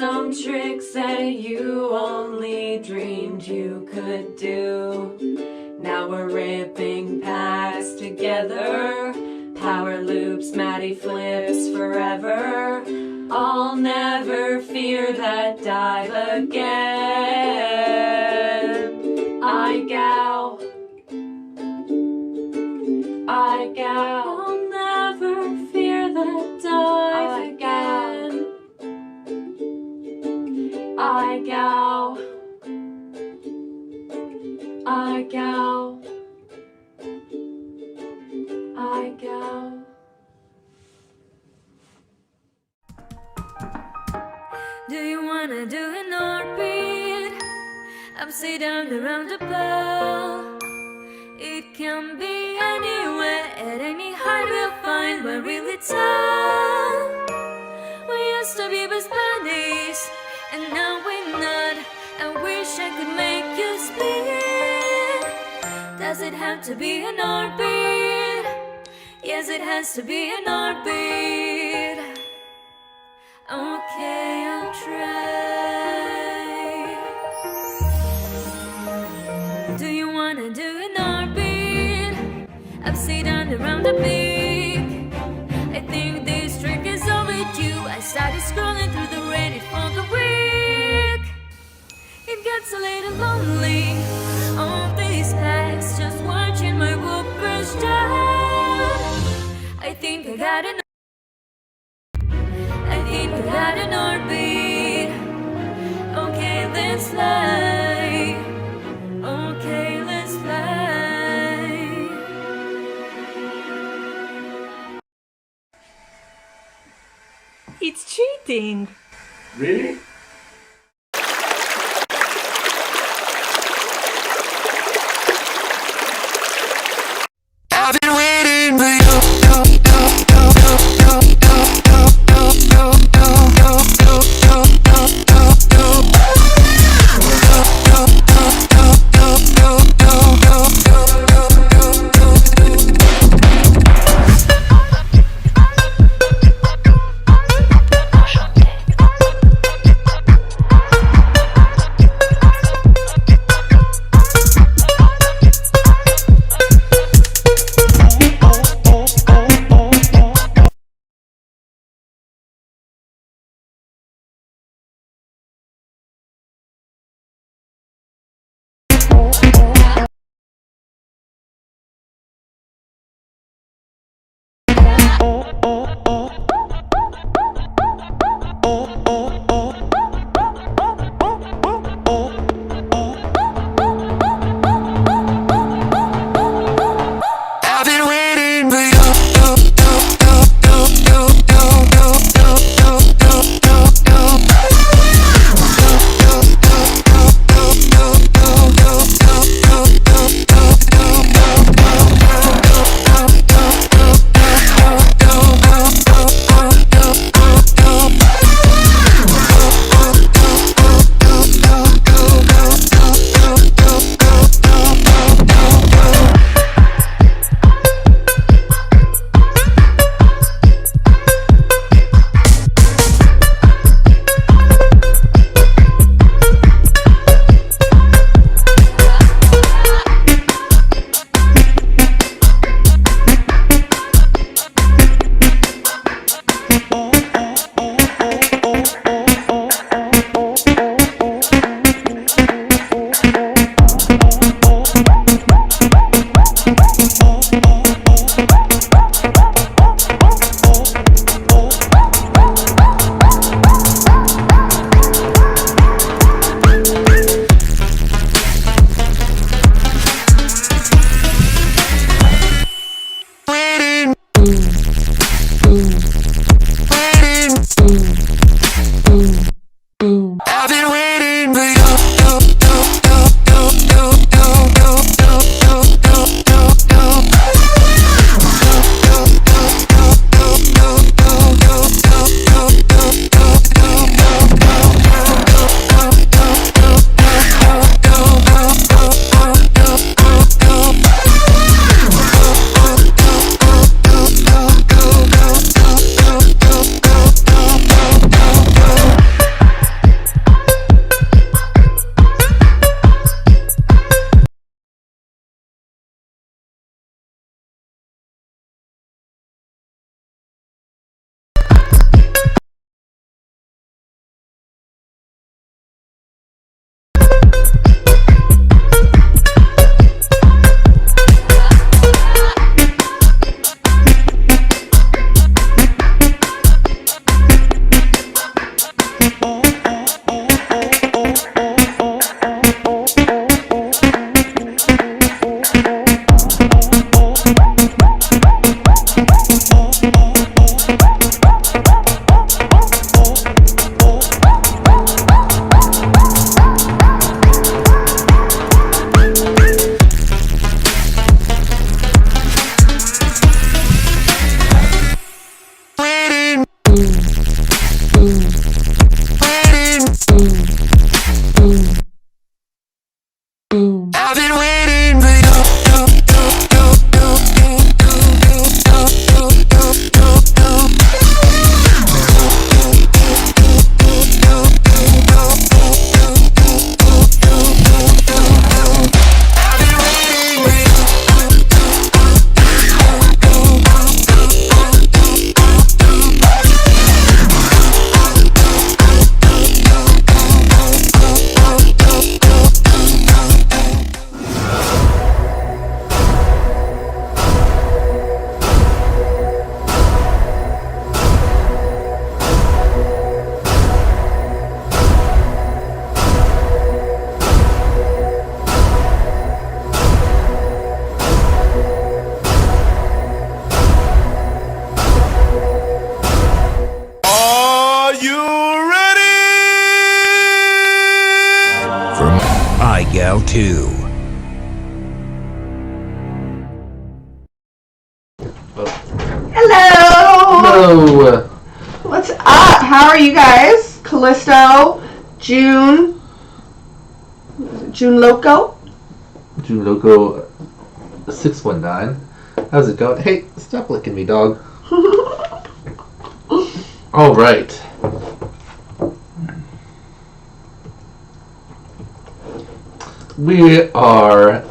some tricks that you only dreamed you could do. Now we're ripping packs together, power loops, Matty flips forever. I'll never fear that dive again. IGOW2. I'll never fear that dive again. IGOW2. Do you wanna do an orbit upside down around the ball? It can be anywhere, at any height we'll find we're really tall. We used to be best buddies, and now we're not. I wish I could make you split. Does it have to be an orbit? Yes, it has to be an orbit. Okay, I'll try. Do you wanna do an orbit upside down around the peak? I think this trick is overdue. I started scrolling through the Reddit for the week. It gets a little lonely on these packs, just watching my whoop brush down. I think I got an orbit. Okay, let's fly. Okay, let's fly. It's cheating. Really? I've been waiting for you. from IGOW2. Hello! Hello! What's up? How are you guys? Callisto, June Loco? June Loco 619. How's it going? Hey, stop licking me, dog. Alright. We are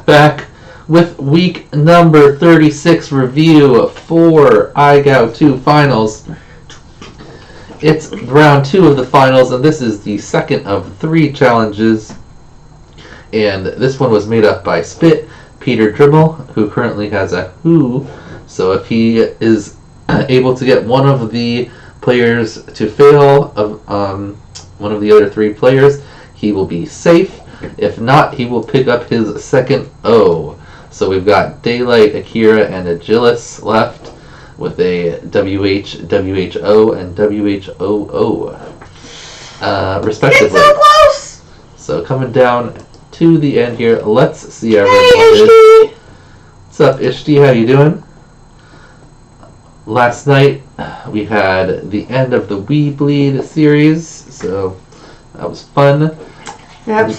back with week number 36 review for IGOW2 finals. It's round 2 of the finals, and this is the second of 3 challenges. And this one was made up by Spit, Peter Dribble, who currently has a Who. So if he is able to get one of the players to fail, one of the other 3 players, he will be safe. If not, he will pick up his second O. So we've got Daylight, Akira, and Agilis left with a WH, WHO, and WHOO, respectively. It's so close! So coming down to the end here, let's see our Hey, result. Ishti! What's up, Ishti? How you doing? Last night we had the end of the We Bleed series, so that was fun. Yep.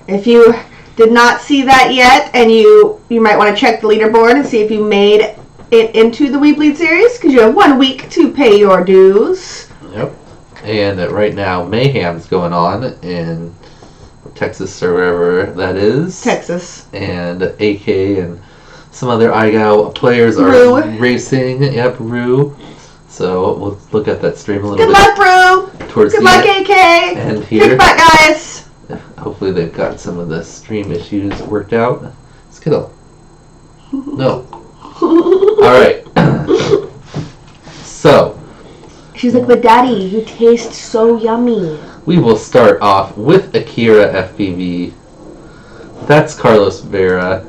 If you did not see that yet, and you might want to check the leaderboard and see if you made it into the We Bleed series, because you have 1 week to pay your dues. Yep. And right now, Mayhem's going on in Texas or wherever that is. Texas. And AK and some other IGOW players are Rue. racing. Yep, Rue. So we'll look at that stream a little Good bit. luck, Brew! Towards Good the luck, end. AK! And here. Kick butt, guys! Hopefully they've got some of the stream issues worked out. Skittle. No. Alright. So, She's like, but Daddy, you taste so yummy. we will start off with Akira FPV. That's Carlos Vera.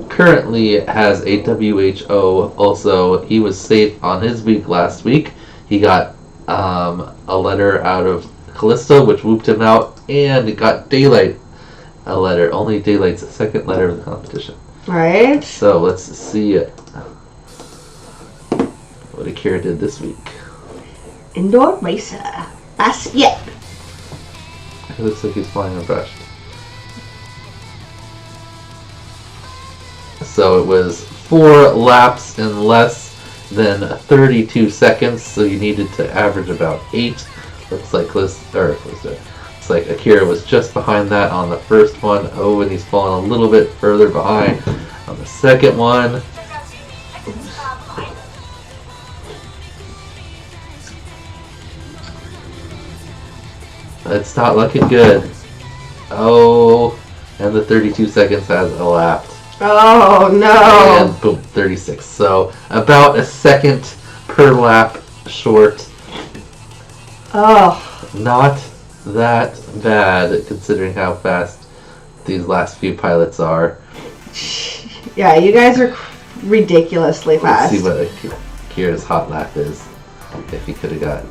Currently has a WHO. Also, he was safe on his week last week. He got a letter out of Callisto, which whooped him out, and got Daylight a letter. Only Daylight's second letter of the competition. Right? So let's see what Akira did this week. Indoor racer. That's it. It looks like he's flying unbrushed. So it was 4 laps in less than 32 seconds, so you needed to average about 8. Looks like looks like Akira was just behind that on the first one. Oh, and he's falling a little bit further behind on the second one. It's not looking good. Oh, and the 32 seconds has elapsed. Oh, no. And boom, 36. So about a second per lap short. Oh. Not that bad considering how fast these last few pilots are. Yeah, you guys are ridiculously Let's fast. see what Akira's hot lap is. If he could have got.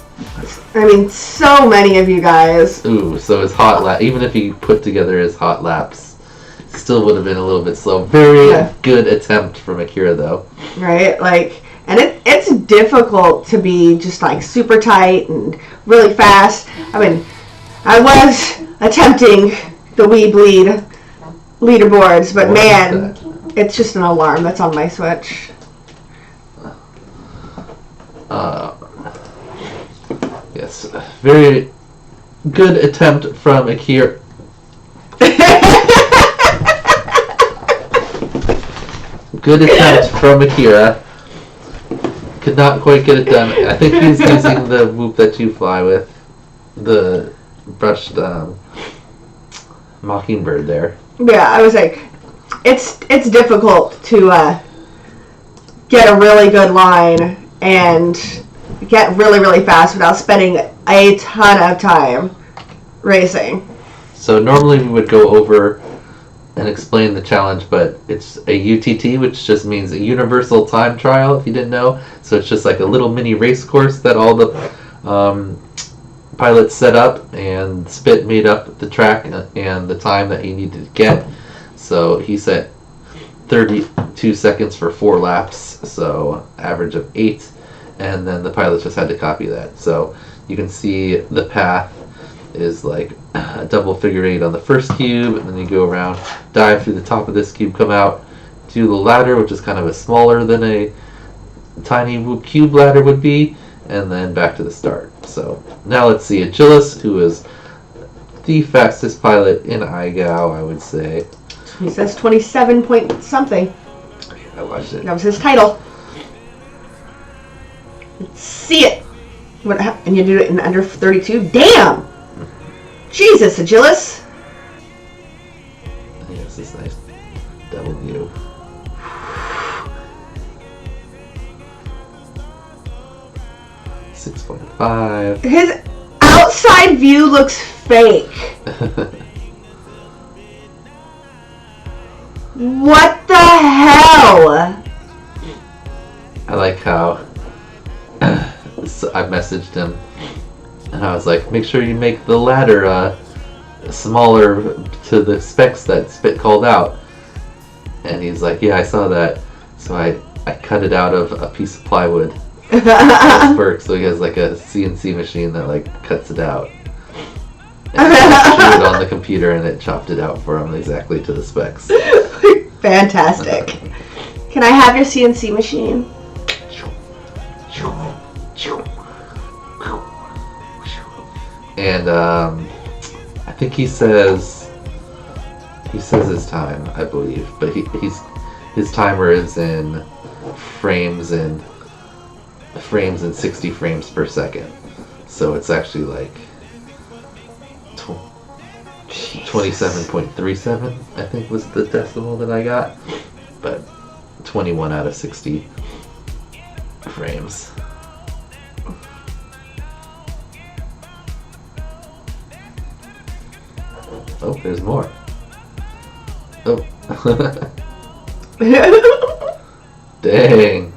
I mean, so many of you guys. Ooh, so his hot lap, even if he put together his hot laps, still would have been a little bit slow. Very good attempt from Akira, though. Right? Like, and it's difficult to be just like super tight and really fast. I mean, I was attempting the We Bleed leaderboards, but What man, is it's just an alarm that's on my Switch. Yes, very good attempt from Akira. Good attempt from Akira. Could not quite get it done. I think he's using the whoop that you fly with. The brushed mockingbird there. Yeah, I was like, it's difficult to get a really good line and get really, really fast without spending a ton of time racing. So normally we would go over and explain the challenge, but it's a UTT, which just means a universal time trial, if you didn't know. So it's just like a little mini race course that all the pilot set up, and Spit made up the track and the time that he needed to get. So he set 32 seconds for 4 laps, so average of 8, and then the pilot just had to copy that. So you can see the path is like a double figure 8 on the first cube, and then you go around, dive through the top of this cube, come out, do the ladder, which is kind of a smaller than a tiny cube ladder would be, and then back to the start. So now let's see Agilus, who is the fastest pilot in IGOW, I would say. He says 27 point something. I watched it. That was his title. Let's see it. What? And you do it in under 32? Damn! Jesus, Agilus. I think this is nice. Double view. .5. His outside view looks fake. What the hell? I like how so I messaged him and I was like, make sure you make the ladder smaller to the specs that Spit called out. And he's like, yeah, I saw that. So I cut it out of a piece of plywood. So he has like a CNC machine that like cuts it out. And he drew it on the computer and it chopped it out for him exactly to the specs. Fantastic. Can I have your CNC machine? And I think he says his time, I believe, but his timer is in frames and 60 frames per second. So it's actually like 27.37, I think was the decimal that I got, but 21 out of 60 frames. Oh, there's more. Oh. Dang.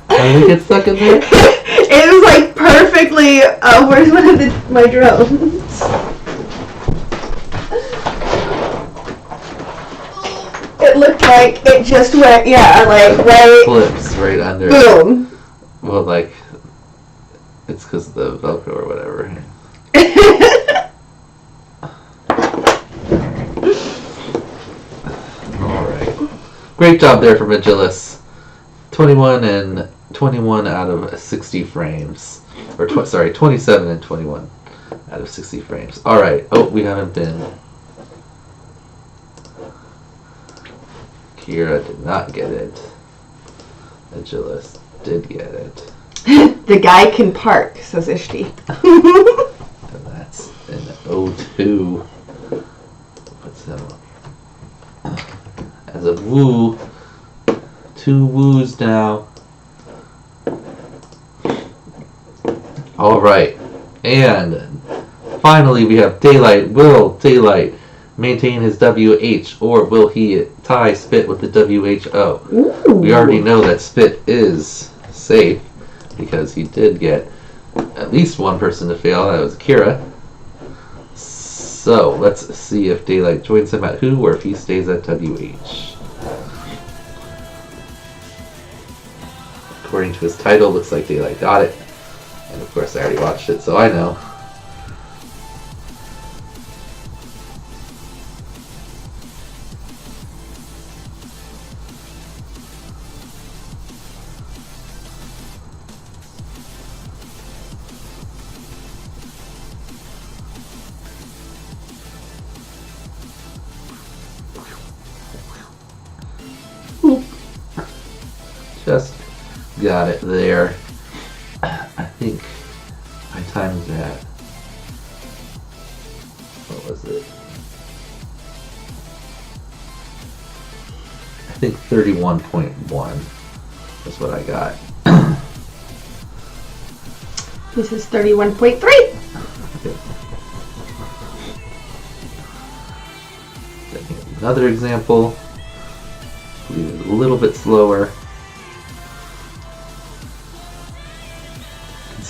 How did it get stuck in there? It was like perfectly. Where's one of my drones? It looked like it just went, yeah, like right. Flips right under. Boom. Well, like it's because of the Velcro or whatever. All right. Great job there from Agilus. 21 out of 60 frames. Or 27 and 21 out of 60 frames. Alright. Oh, we haven't been. Kira did not get it. Agilus did get it. The guy can park, says Ishti. And that's an O2. Puts him as a woo. 2 woos now. Alright. And finally we have Daylight. Will Daylight maintain his WH, or will he tie Spit with the WHO? Ooh. We already know that Spit is safe because he did get at least one person to fail. That was Kira. So let's see if Daylight joins him at who, or if he stays at WH. According to his title, looks like Daylight got it. And of course I already watched it, so I know. Just got it there. I think I timed that. What was it? I think 31.1 is what I got. This is 31.3. Okay. Another example. Leave it a little bit slower.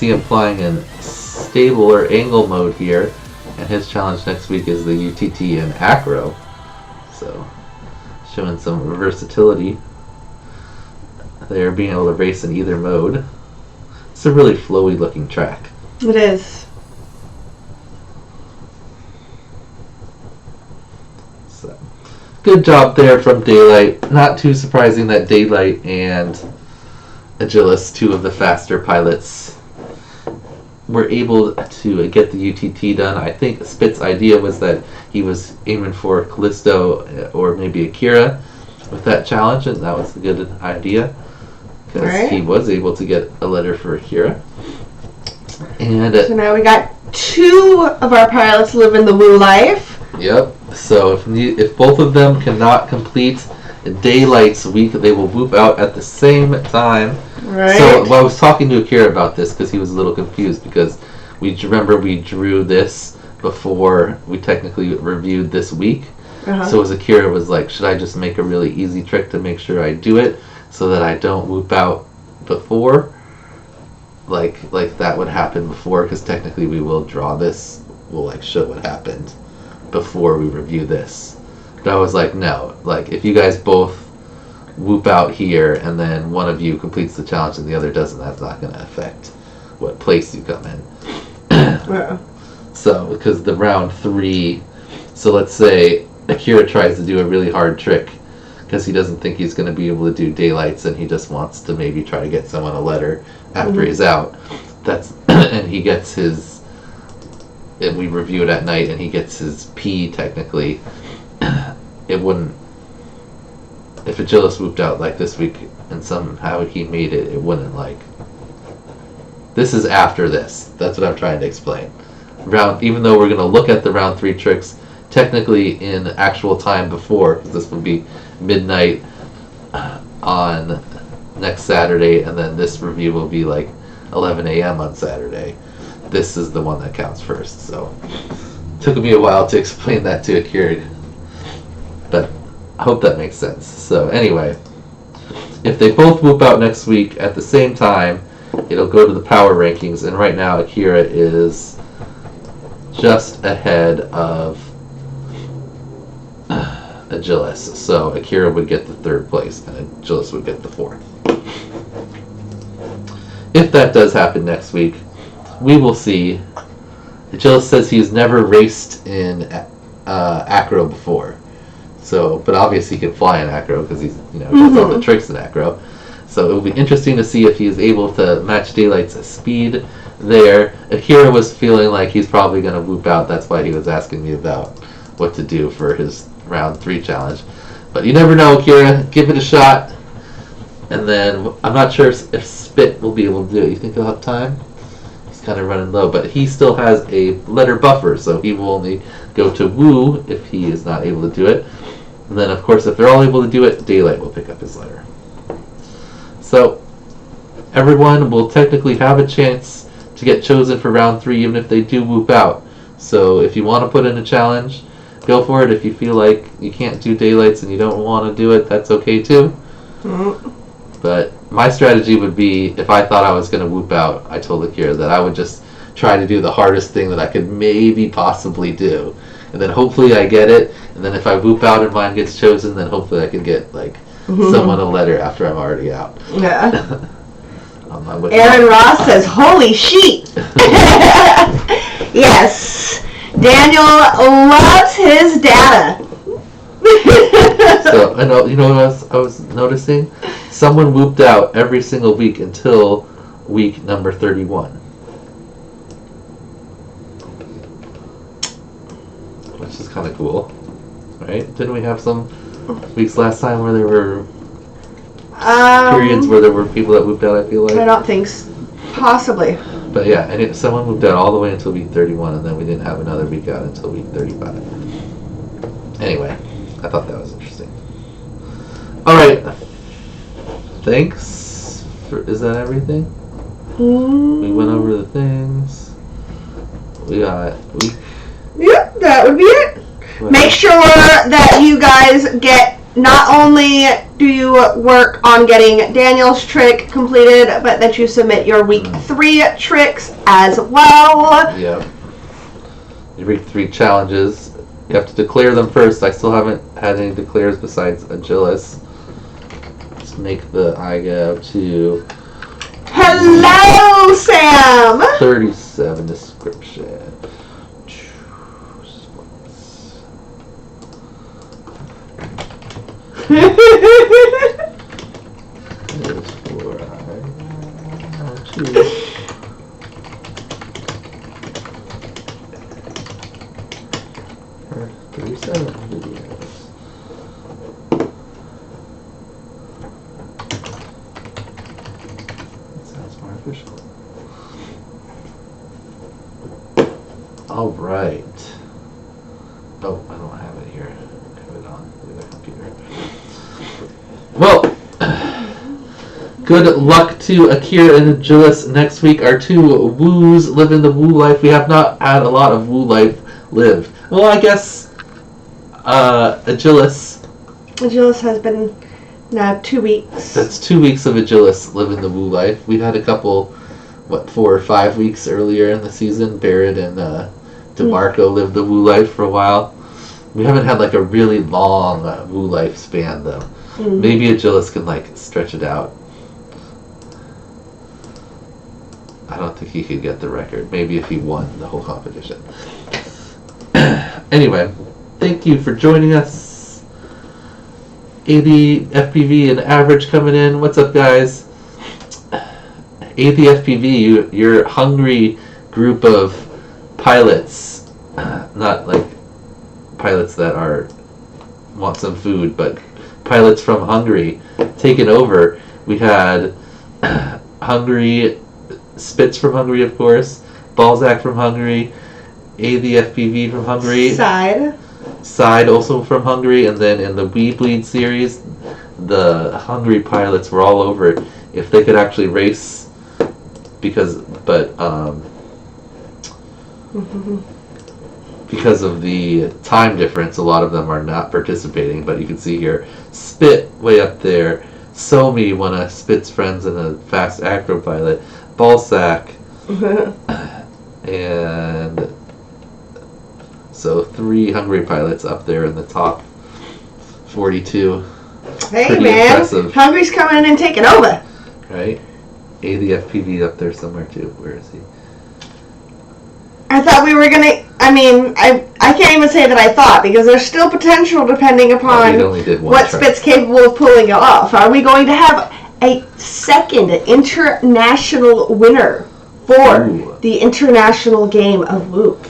see him flying in stable or angle mode here, and his challenge next week is the UTT and acro. So, showing some versatility there, being able to race in either mode. It's a really flowy looking track. It is. So, good job there from Daylight. Not too surprising that Daylight and Agilis, two of the faster pilots, were able to get the UTT done. I think Spit's idea was that he was aiming for Callisto or maybe Akira with that challenge, and that was a good idea because he was able to get a letter for Akira. And so now we got 2 of our pilots living the Woo life. Yep. So if both of them cannot complete Daylight's week, they will whoop out at the same time. Right. So I was talking to Akira about this because he was a little confused because we drew this before we technically reviewed this week. So as Akira was like, should I just make a really easy trick to make sure I do it so that I don't whoop out before? Like that would happen before, because technically we will draw this. We'll like show what happened before we review this. But I was like, no. Like if you guys both whoop out here and then one of you completes the challenge and the other doesn't, that's not going to affect what place you come in. So because the round 3, so let's say Akira tries to do a really hard trick because he doesn't think he's going to be able to do Daylights and he just wants to maybe try to get someone a letter after he's out. That's and he gets his, and we review it at night, and he gets his P technically. It wouldn't, if Agilis whooped out like this week and somehow he made it, it wouldn't like. This is after this. That's what I'm trying to explain. Even though we're going to look at the round 3 tricks technically in actual time before, because this would be midnight on next Saturday, and then this review will be like 11 a.m. on Saturday. This is the one that counts first. So it took me a while to explain that to Akira, but I hope that makes sense. So anyway, if they both whoop out next week at the same time, it'll go to the power rankings, and right now Akira is just ahead of Agilis. So Akira would get the 3rd place and Agilis would get the 4th. If that does happen next week, we will see. Agilis says he's never raced in acro before. So, but obviously he can fly in acro because he's, does all the tricks in acro. So it will be interesting to see if he's able to match Daylight's speed there. Akira was feeling like he's probably going to whoop out. That's why he was asking me about what to do for his round 3 challenge. But you never know, Akira. Give it a shot. And then I'm not sure if Spit will be able to do it. You think he'll have time? He's kind of running low, but he still has a letter buffer, so he will only go to Woo if he is not able to do it. And then, of course, if they're all able to do it, Daylight will pick up his letter. So everyone will technically have a chance to get chosen for round 3, even if they do whoop out. So if you want to put in a challenge, go for it. If you feel like you can't do Daylights and you don't want to do it, that's okay too. But my strategy would be, if I thought I was going to whoop out, I told Akira that I would just try to do the hardest thing that I could maybe possibly do. And then hopefully I get it. And then if I whoop out and mine gets chosen, then hopefully I can get like someone a letter after I'm already out. Yeah. Aaron Ross says, holy sheet. Yes. Daniel loves his data. So, you know what I was noticing? Someone whooped out every single week until week number 31. Which is kind of cool. Right? Didn't we have some weeks last time where there were periods where there were people that whooped out, I feel like? I don't think so. Possibly. But yeah, and someone moved out all the way until week 31, and then we didn't have another week out until week 35. Anyway, I thought that was interesting. Alright. Thanks. Is that everything? We went over the things. We got week. Yep, that would be it. Make sure that you guys get not only do you work on getting Daniel's trick completed, but that you submit your week 3 tricks as well. Yep. Your week 3 challenges. You have to declare them first. I still haven't had any declares besides Agilis. Let's make the IGOW2. Hello, Sam! 37 description. Is for IGOW2. 37 videos. That sounds more official. Alright. Oh, I don't have it here. I have it on the other computer. Well, good luck to Akira and Agilis next week. Our 2 woos living the woo life. We have not had a lot of woo life lived. Well, I guess Agilis. Agilis has been now 2 weeks. That's 2 weeks of Agilis living the woo life. We had a couple, 4 or 5 weeks earlier in the season. Barrett and DeMarco lived the woo life for a while. We haven't had like a really long woo life span though. Maybe Agilis can like stretch it out. I don't think he could get the record. Maybe if he won the whole competition. Anyway, thank you for joining us. 80 FPV and average coming in. What's up, guys? 80 FPV, your hungry group of pilots, not like pilots that want some food, but pilots from Hungary taking over. We had Hungary, Spitz from Hungary, of course, Balzac from Hungary, the FPV from Hungary, Side also from Hungary, and then in the We Bleed series, the Hungary pilots were all over if they could actually race, because of the time difference, a lot of them are not participating. But you can see here, Spit way up there, Somi, one of Spit's friends and a fast acro pilot, Balzac, and so 3 Hungary pilots up there in the top 42. Hey, pretty man, impressive. Hungary's coming in and taking over. Right? The FPV up there somewhere too. Where is he? I thought we were gonna. I mean, I can't even say that I thought, because there's still potential depending upon what Spit's capable of pulling off. Are we going to have a second international winner for the international game of Whoop?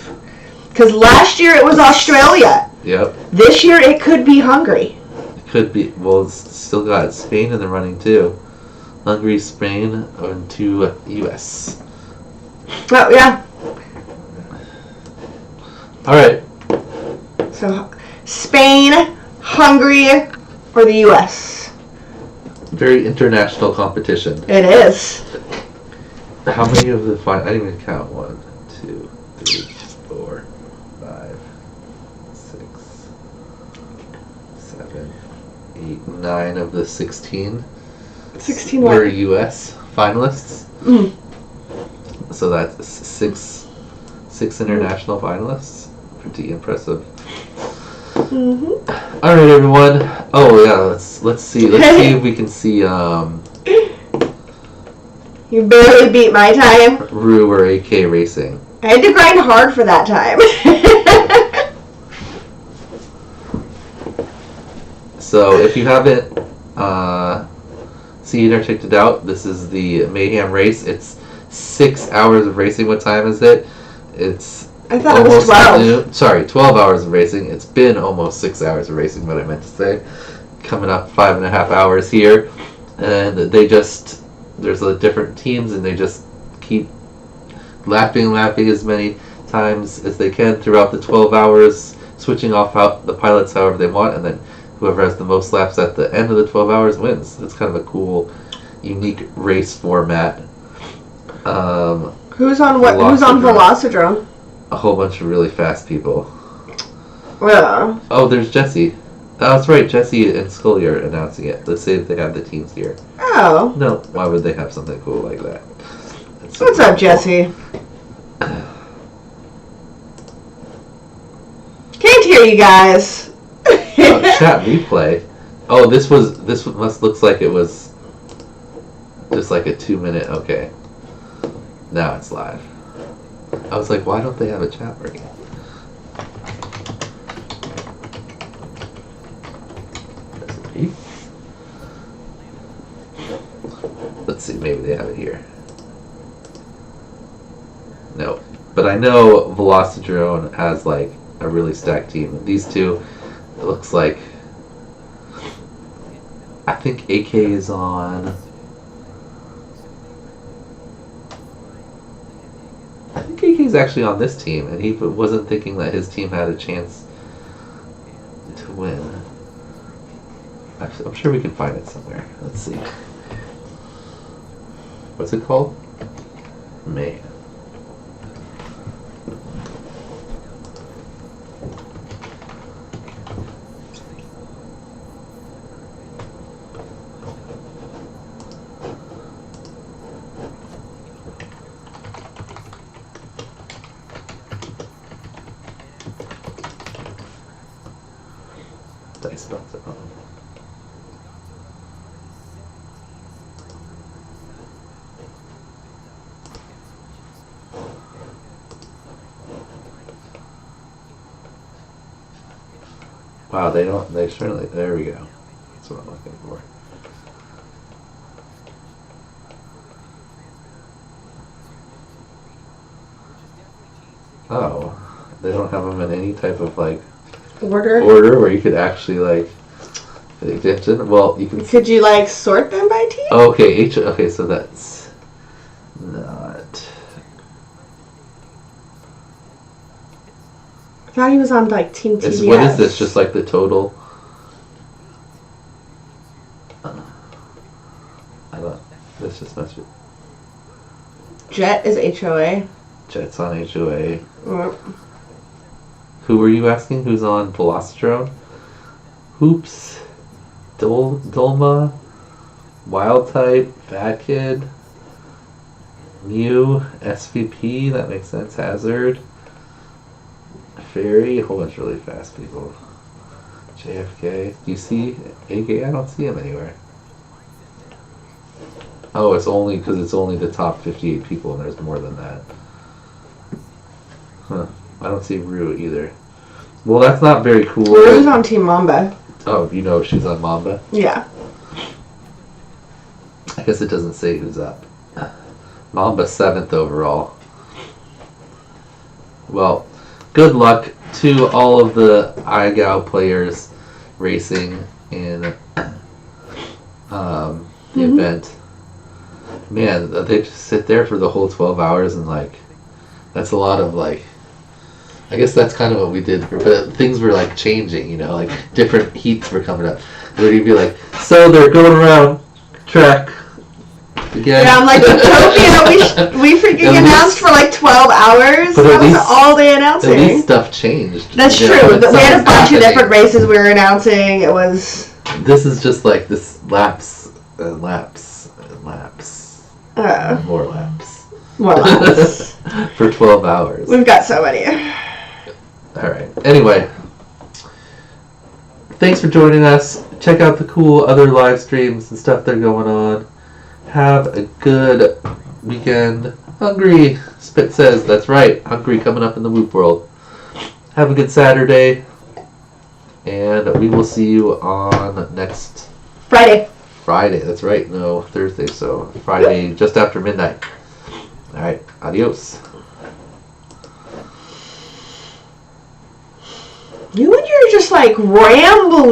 Because last year it was Australia. Yep. This year it could be Hungary. It could be. Well, it's still got Spain in the running too. Hungary, Spain, and 2 U.S. Oh, yeah. All right. So, Spain, Hungary, or the U.S.? Very international competition. It is. How many of the I didn't even count. 1, 2, 3, 4, 5, 6, 7, 8, 9 of the 16 were U.S. finalists. So that's 6 international finalists. Pretty impressive. All right, everyone. Oh yeah, let's see if we can see You barely beat my time. Rue or AK racing. I had to grind hard for that time. So if you haven't seen or checked it out, this is the Mayhem race. It's 6 hours of racing. What time is it? It's I thought it was 12. Noon. Sorry, 12 hours of racing. It's been almost 6 hours of racing, what I meant to say. Coming up 5.5 hours here. And there's the different teams, and they just keep lapping as many times as they can throughout the 12 hours, switching off out the pilots however they want, and then whoever has the most laps at the end of the 12 hours wins. It's kind of a cool, unique race format. Who's on Velocidrome? A whole bunch of really fast people. Yeah. Oh, there's Jesse. That's right, Jesse and Scully are announcing it. Let's say that they have the teams here. Oh. No, why would they have something cool like that? So What's up, Jesse? Can't hear you guys. Chat replay. Oh, this looks like it was just like a 2-minute. Okay, now it's live. I was like, why don't they have a chat working? Let's see, maybe they have it here. No, but I know Velocidrone has like a really stacked team. These two, it looks like. I think AK is on. I think AK is actually on this team, and he wasn't thinking that his team had a chance to win. I'm sure we can find it somewhere. Let's see. What's it called? May. I spelled it wrong. Wow, they certainly, there we go. That's what I'm looking for. Oh, they don't have them in any type of like Order where you could actually like pay attention. Well, you can. Could you like sort them by team? Oh, okay, okay, so that's not. I thought he was on like Team TBS. What is this? Just like the total? I don't. This just must be. Jet is HOA. Jet's on HOA. Mm. Who were you asking? Who's on Velocidrone? Hoops, Dolma, Wild Type, Bad Kid, Mew, SVP. That makes sense. Hazard, Fairy. A whole bunch of really fast people. JFK. Do you see AK? I don't see him anywhere. Oh, it's only because it's only the top 58 people, and there's more than that. Huh. I don't see Rue either. Well, that's not very cool. Rue's on Team Mamba. Oh, you know she's on Mamba? Yeah. I guess it doesn't say who's up. Mamba 7th overall. Well, good luck to all of the IGOW players racing in the event. Man, they just sit there for the whole 12 hours and like, that's a lot of like, I guess that's kind of what we did, but things were like changing, you know, like different heats were coming up. Where you'd be like, so they're going around track again. Yeah, I'm like, Utopia, we freaking announced for like 12 hours. But that was all they announcing. At least stuff changed. That's you true. know, We had a bunch happening. of different races we were announcing. It was... This is just like this laps and laps and laps. And more laps. More laps. For 12 hours. We've got so many. Alright. Anyway. Thanks for joining us. Check out the cool other live streams and stuff that are going on. Have a good weekend. Hungry, Spit says. That's right. Hungry coming up in the Whoop World. Have a good Saturday. And we will see you on next Friday. That's right. No, Thursday. So Friday just after midnight. Alright. Adios. You and you're just like rambling.